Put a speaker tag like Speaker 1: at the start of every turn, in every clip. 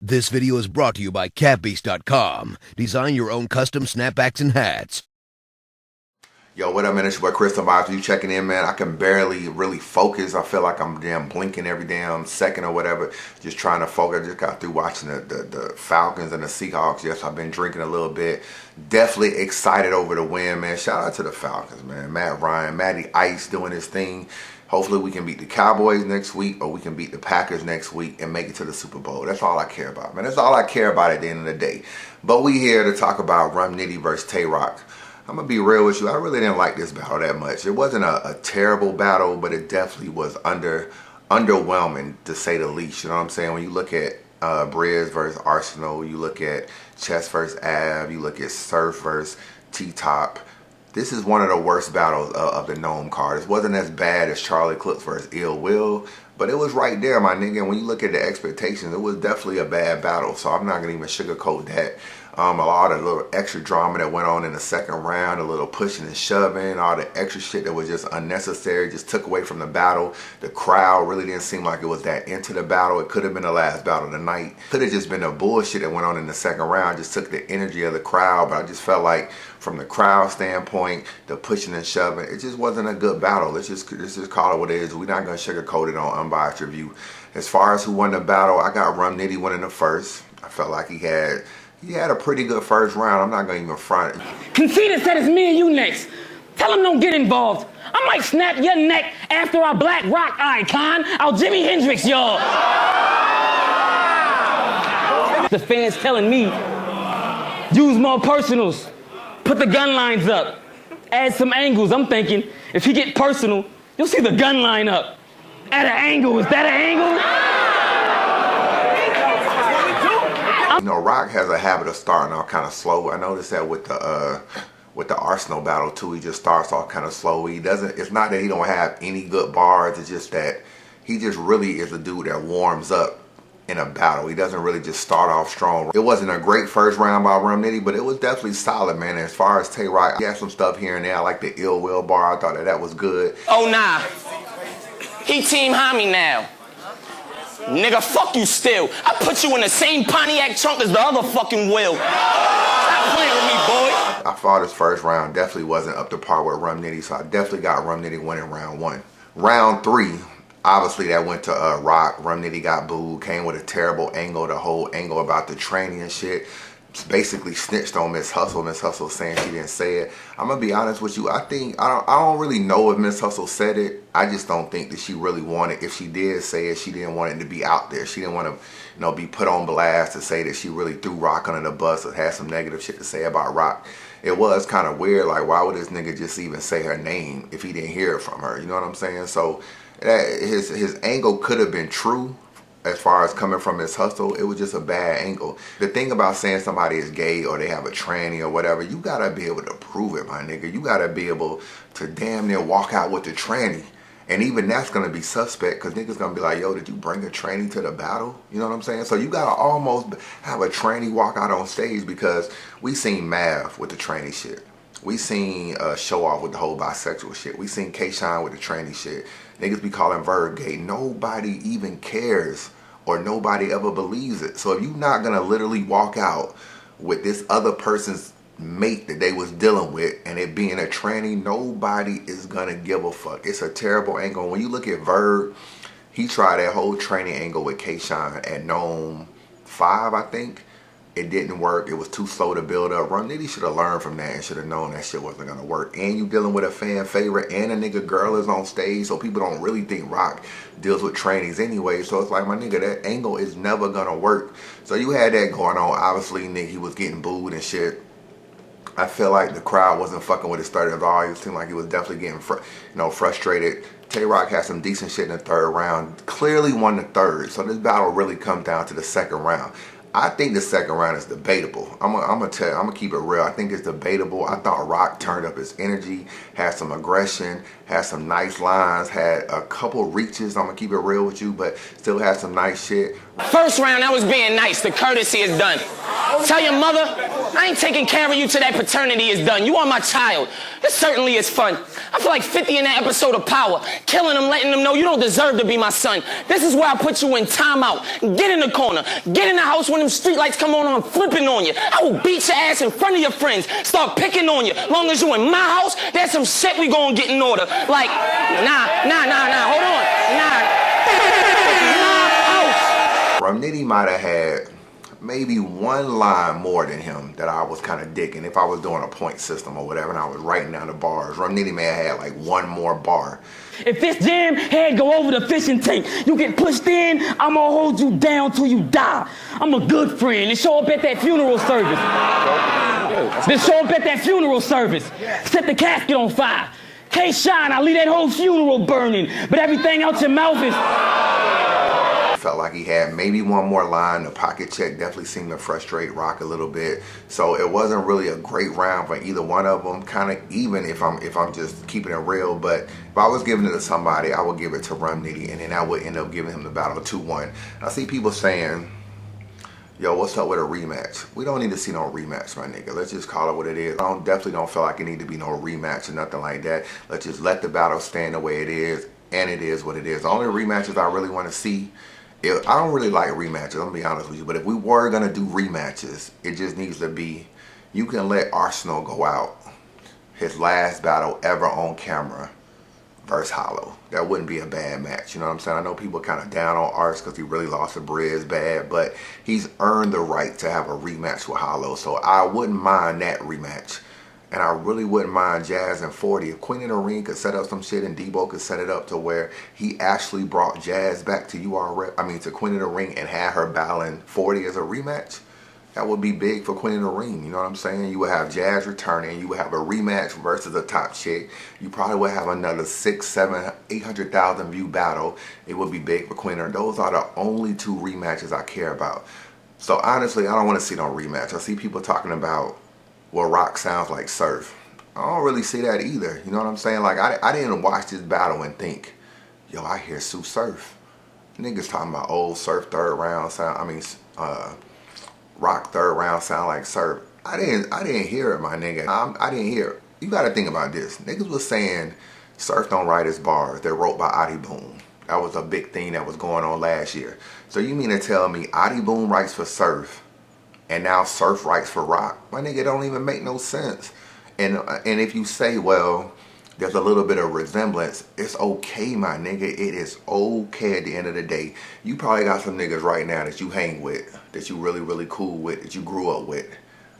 Speaker 1: This video is brought to you by catbeast.com. Design your own custom snapbacks and hats.
Speaker 2: Yo, what up, man? It's your boy Chris. You checking in, man. I can barely really focus. I feel like I'm damn blinking every damn second or whatever. Just trying to focus. I just got through watching the Falcons and the Seahawks. Yes, I've been drinking a little bit. Definitely excited over the win, man. Shout out to the Falcons, man. Matt Ryan, Matty Ice doing his thing. Hopefully we can beat the Cowboys next week, or we can beat the Packers next week and make it to the Super Bowl. That's all I care about, man. That's all I care about at the end of the day. But we here to talk about Rum Nitty versus Tay Roc. I'm going to be real with you. I really didn't like this battle that much. It wasn't a terrible battle, but it definitely was underwhelming, to say the least. You know what I'm saying? When you look at Briz versus Arsenal, you look at Chess versus Av, you look at Surf versus T-Top. This is one of the worst battles of the Gnome card. It wasn't as bad as Charlie Clips versus Ill Will, but it was right there, my nigga. And when you look at the expectations, it was definitely a bad battle. So I'm not going to even sugarcoat that. A lot of little extra drama that went on in the second round, a little pushing and shoving, all the extra shit that was just unnecessary, just took away from the battle. The crowd really didn't seem like it was that into the battle. It could have been the last battle of the night. Could have just been the bullshit that went on in the second round, just took the energy of the crowd. But I just felt like from the crowd standpoint, the pushing and shoving, it just wasn't a good battle. Let's just call it what it is. We're not going to sugarcoat it on Unbiased Review. As far as who won the battle, I got Rum Nitty winning the first. I felt like he had a pretty good first round. I'm not going to even front.
Speaker 3: Conceited said it's me and you next. Tell him don't get involved. I might snap your neck after our black rock icon. I'll Jimi Hendrix, y'all. The fans telling me, use more personals. Put the gun lines up. Add some angles. I'm thinking, if he get personal, you'll see the gun line up. At an angle. Is that an angle?
Speaker 2: You know, Roc has a habit of starting off kind of slow. I noticed that with the Arsenal battle too. He just starts off kind of slow. He doesn't. It's not that he don't have any good bars. It's just that he just really is a dude that warms up in a battle. He doesn't really just start off strong. It wasn't a great first round by Rum Nitty, but it was definitely solid, man. As far as Tay Roc, he had some stuff here and there. I like the Ill Will bar. I thought that was good.
Speaker 3: Oh nah, he Team Homie now. Nigga, fuck you still. I put you in the same Pontiac trunk as the other fucking Will. Stop playing with me, boy.
Speaker 2: I thought his first round definitely wasn't up to par with Rum Nitty, so I definitely got Rum Nitty winning round one. Round three, obviously that went to Roc. Rum Nitty got booed, came with a terrible angle, the whole angle about the training and shit. Basically snitched on Miss Hustle. Miss Hustle saying she didn't say it. I'm gonna be honest with you. I don't really know if Miss Hustle said it. I just don't think that she really wanted. If she did say it, she didn't want it to be out there. She didn't want to, you know, be put on blast to say that she really threw Roc under the bus or had some negative shit to say about Roc. It was kind of weird. Like, why would this nigga just even say her name if he didn't hear it from her? You know what I'm saying? So his angle could have been true. As far as coming from Miss Hustle, it was just a bad angle. The thing about saying somebody is gay or they have a tranny or whatever, you gotta be able to prove it, my nigga. You gotta be able to damn near walk out with the tranny. And even that's gonna be suspect, because niggas gonna be like, yo, did you bring a tranny to the battle? You know what I'm saying? So you gotta almost have a tranny walk out on stage, because we seen Mav with the tranny shit. We seen Show Off with the whole bisexual shit. We seen K-Shine with the tranny shit. Niggas be calling Verb gay. Nobody even cares, or nobody ever believes it. So if you're not gonna literally walk out with this other person's mate that they was dealing with and it being a tranny, nobody is gonna give a fuck. It's a terrible angle. When you look at Verb, he tried that whole tranny angle with K-Shine at Gnome 5, I think. It didn't work. It was too slow to build up. Rum Nitty should have learned from that and should have known that shit wasn't gonna work. And you dealing with a fan favorite, and a nigga girl is on stage, so people don't really think Roc deals with trannies anyway. So it's like, my nigga, that angle is never gonna work. So you had that going on. Obviously, nigga, he was getting booed and shit. I feel like the crowd wasn't fucking with his start at all. He seemed like he was definitely getting frustrated. Tay Roc had some decent shit in the third round. Clearly won the third. So this battle really come down to the second round. I think the second round is debatable. I'm gonna keep it real. I think it's debatable. I thought Roc turned up his energy, had some aggression, had some nice lines, had a couple reaches. I'm gonna keep it real with you, but still had some nice shit.
Speaker 3: First round, I was being nice. The courtesy is done. Tell your mother
Speaker 4: I ain't taking care of you till that paternity is done. You are my child. This certainly is fun. I feel like 50 in that episode of Power, killing them, letting them know you don't deserve to be my son. This is where I put you in timeout. Get in the corner. Get in the house when them street lights come on, I'm flipping on you. I will beat your ass in front of your friends. Start picking on you. Long as you in my house, there's some shit we gonna get in order. Like, nah, hold on.
Speaker 2: Rum Nitty might have had maybe one line more than him that I was kind of digging. If I was doing a point system or whatever and I was writing down the bars, Rum Nitty may have had like one more bar.
Speaker 3: If this jam head go over the fishing tank, you get pushed in, I'ma hold you down till you die. I'm a good friend. And show up at that funeral service. Set the casket on fire. K-Shine, I leave that whole funeral burning, but everything out your mouth is...
Speaker 2: Felt like he had maybe one more line. The pocket check definitely seemed to frustrate Roc a little bit. So it wasn't really a great round for either one of them. Kind of even if I'm just keeping it real. But if I was giving it to somebody, I would give it to Rum Nitty, and then I would end up giving him the battle 2-1. I see people saying, yo, what's up with a rematch? We don't need to see no rematch, my nigga. Let's just call it what it is. I definitely don't feel like it need to be no rematch or nothing like that. Let's just let the battle stand the way it is, and it is what it is. The only rematches I really want to see, I don't really like rematches, I'm gonna be honest with you, but if we were gonna do rematches, it just needs to be, you can let Arsenal go out, his last battle ever on camera versus Hollow. That wouldn't be a bad match, you know what I'm saying? I know people kind of down on Ars because he really lost to Briz bad, but he's earned the right to have a rematch with Hollow, so I wouldn't mind that rematch. And I really wouldn't mind Jazz and 40. If Queen in the Ring could set up some shit and Debo could set it up to where he actually brought Jazz back to to Queen in the Ring and had her battling 40 as a rematch, that would be big for Queen in the Ring. You know what I'm saying? You would have Jazz returning. You would have a rematch versus a top chick. You probably would have another 6, 7, 800,000 view battle. It would be big for Queen in the Ring. Those are the only 2 rematches I care about. So honestly, I don't want to see no rematch. I see people talking about, well, Roc sounds like Surf. I don't really see that either. You know what I'm saying? Like, I didn't watch this battle and think, yo, I hear Sue Surf. Niggas talking about old Surf third round sound. Roc third round sound like Surf. I didn't hear it, my nigga. I didn't hear it. You got to think about this. Niggas was saying Surf don't write his bars. They're wrote by Adi Boom. That was a big thing that was going on last year. So you mean to tell me Adi Boom writes for Surf, and now Surf writes for Roc? My nigga, don't even make no sense. And if you say, well, there's a little bit of resemblance, it's okay, my nigga. It is okay at the end of the day. You probably got some niggas right now that you hang with, that you really, really cool with, that you grew up with.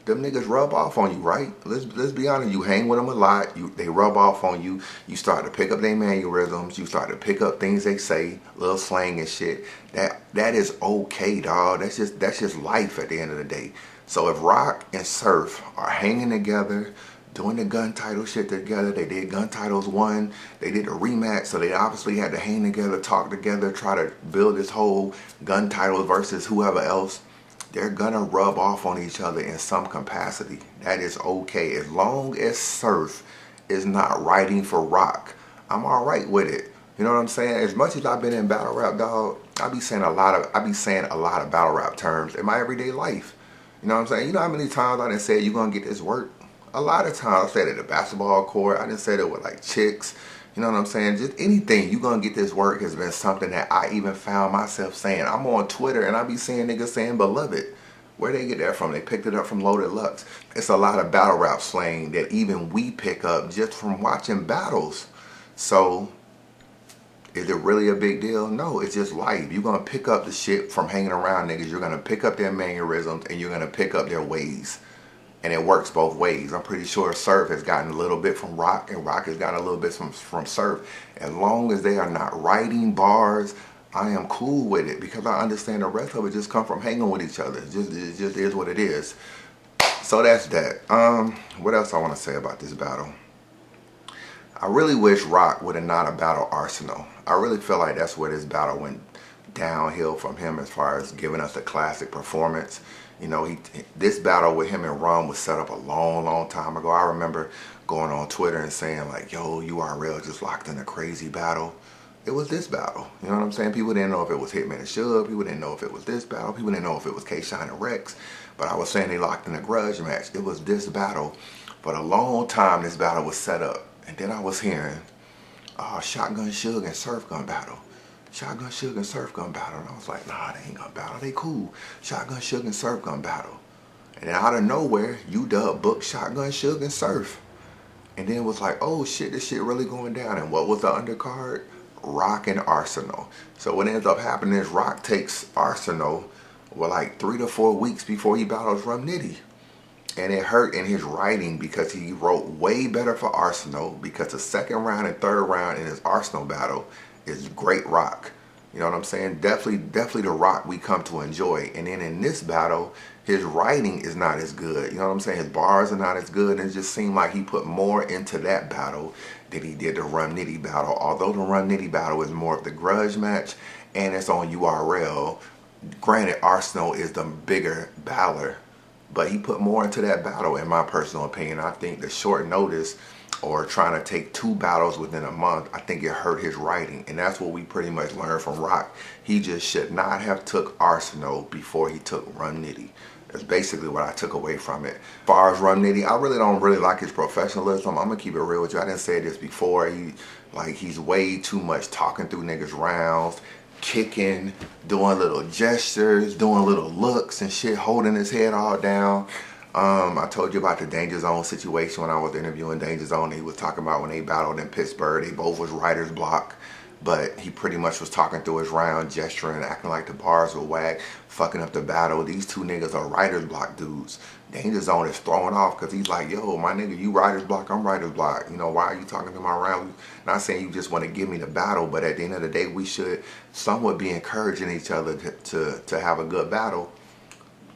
Speaker 2: Them niggas rub off on you, right? Let's be honest. You hang with them a lot. They rub off on you. You start to pick up their mannerisms. You start to pick up things they say, little slang and shit. That is okay, dog. That's just life at the end of the day. So if Roc and Surf are hanging together, doing the gun title shit together, they did gun titles 1, they did a rematch, so they obviously had to hang together, talk together, try to build this whole gun title versus whoever else. They're gonna rub off on each other in some capacity. That is okay. As long as Surf is not writing for Roc, I'm alright with it. You know what I'm saying? As much as I've been in battle rap, dog, I be saying a lot of battle rap terms in my everyday life. You know what I'm saying? You know how many times I done said you're gonna get this work? A lot of times I said it at the basketball court. I done said it with like chicks. You know what I'm saying? Just anything, you gonna get this work has been something that I even found myself saying. I'm on Twitter and I be seeing niggas saying beloved. Where they get that from? They picked it up from Loaded Lux. It's a lot of battle rap slang that even we pick up just from watching battles. So, is it really a big deal? No, it's just life. You're gonna pick up the shit from hanging around niggas. You're gonna pick up their mannerisms and you're gonna pick up their ways. And it works both ways. I'm pretty sure Surf has gotten a little bit from Roc, and Roc has gotten a little bit from Surf. As long as they are not writing bars, I am cool with it, because I understand the rest of it just come from hanging with each other. It just is what it is. So that's that. What else I want to say about this battle? I really wish Roc would have not battled Arsenal. I really feel like that's where this battle went downhill from him as far as giving us a classic performance. You know, this battle with him and Rum was set up a long time ago. I remember going on Twitter and saying like, yo, URL just locked in a crazy battle. it was this battle. You know what I'm saying? People didn't know if it was Hitman and Suge. People didn't know if it was this battle. People didn't know if it was K-Shine and Rex. But I was saying they locked in a grudge match. It was this battle. For a long time, this battle was set up. And then I was hearing, Shotgun Suge and Surf Gun battle. Shotgun Suge and Surf Gun battle. And I was like, nah, they ain't gonna battle. They cool. Shotgun Suge and Surf Gun battle. And then out of nowhere, UW booked Shotgun Suge and Surf. And then it was like, oh shit, this shit really going down. And what was the undercard? Roc and Arsenal. So what ends up happening is Roc takes Arsenal like 3 to 4 weeks before he battles Rum Nitty. And it hurt in his writing because he wrote way better for Arsenal, because the second round and third round in his Arsenal battle is great Roc. You know what I'm saying? Definitely the Roc we come to enjoy. And then in this battle, his writing is not as good. You know what I'm saying? His bars are not as good. And it just seemed like he put more into that battle than he did the Rum Nitty battle. Although the Rum Nitty battle is more of the grudge match and it's on URL. Granted, Arsenal is the bigger battler, but he put more into that battle, in my personal opinion. I think the short notice or trying to take 2 battles within a month, I think it hurt his writing. And that's what we pretty much learned from Roc. He just should not have took Arsenal before he took Rum Nitty. That's basically what I took away from it. As far as Rum Nitty, I really don't like his professionalism. I'm gonna keep it real with you. I didn't say this before. He's way too much talking through niggas' rounds, kicking, doing little gestures, doing little looks and shit, holding his head all down. I told you about the Danger Zone situation when I was interviewing Danger Zone. He was talking about when they battled in Pittsburgh. They both was writer's block, but he pretty much was talking through his round, gesturing, acting like the bars were whack, fucking up the battle. These 2 niggas are writer's block dudes. Danger Zone is throwing off because he's like, yo, my nigga, you writer's block, I'm writer's block. You know, why are you talking to my round? Not saying you just want to give me the battle, but at the end of the day, we should somewhat be encouraging each other to have a good battle.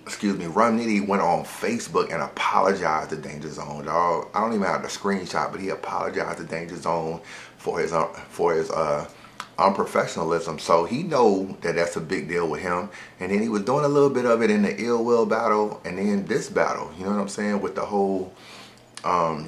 Speaker 2: Excuse me, Rum Nitty went on Facebook and apologized to Danger Zone, dog. I don't even have the screenshot, but he apologized to Danger Zone for his unprofessionalism. So he know that that's a big deal with him. And then he was doing a little bit of it in the Ill Will battle, and then this battle. You know what I'm saying? With the whole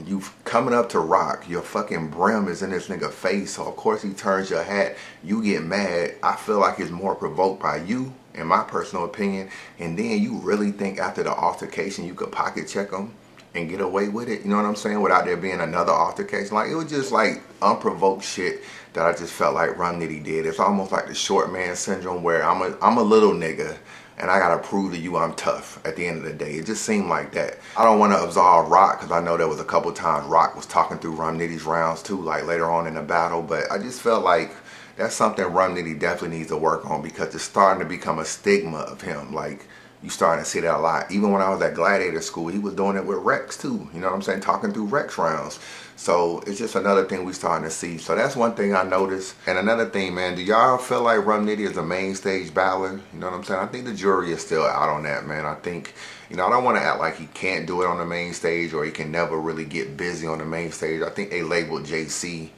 Speaker 2: you coming up to Roc, your fucking brim is in this nigga face, so of course he turns your hat, you get mad. I feel like it's more provoked by you, in my personal opinion. And then you really think after the altercation you could pocket check him and get away with it, you know what I'm saying, without there being another altercation. Like, it was just like unprovoked shit that I just felt like Rum Nitty did. It's almost like the short man syndrome, where I'm a little nigga and I gotta prove to you I'm tough at the end of the day. It just seemed like that. I don't want to absolve Roc, because I know there was a couple times Roc was talking through Rum Nitty's rounds too, like later on in the battle, but I just felt like that's something Rum Nitty definitely needs to work on, because it's starting to become a stigma of him. Like, you starting to see that a lot. Even when I was at Gladiator School, he was doing it with Rex too. You know what I'm saying? Talking through Rex rounds. So it's just another thing we starting to see. So that's one thing I noticed. And another thing, man, do y'all feel like Rum Nitty is a main stage battler? You know what I'm saying? I think the jury is still out on that, man. I think, you know, I don't want to act like he can't do it on the main stage, or he can never really get busy on the main stage. I think they labeled JC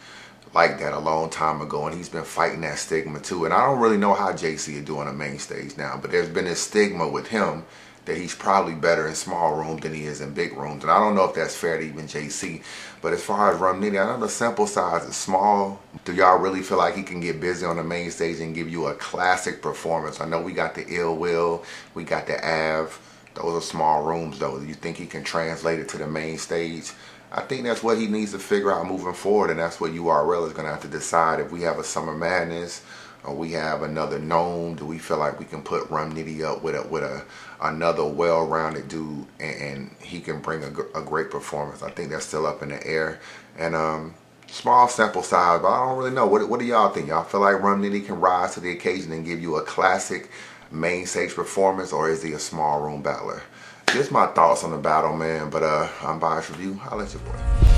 Speaker 2: like that a long time ago, and he's been fighting that stigma too. And I don't really know how JC is doing a main stage now, but there's been this stigma with him that he's probably better in small rooms than he is in big rooms. And I don't know if that's fair to even JC. But as far as Rum Nitty, I know the sample size is small. Do y'all really feel like he can get busy on the main stage and give you a classic performance? I know we got the Ill Will, we got the Av. Those are small rooms though. Do you think he can translate it to the main stage? I think that's what he needs to figure out moving forward, and that's what URL is going to have to decide. If we have a Summer Madness or we have another Gnome, do we feel like we can put Rum Nitty up with another well-rounded dude, and he can bring a great performance? I think that's still up in the air. And small sample size, but I don't really know. What do y'all think? Y'all feel like Rum Nitty can rise to the occasion and give you a classic main stage performance, or is he a small room battler? Just my thoughts on the battle, man. But Unbiased Review, holla at your boy.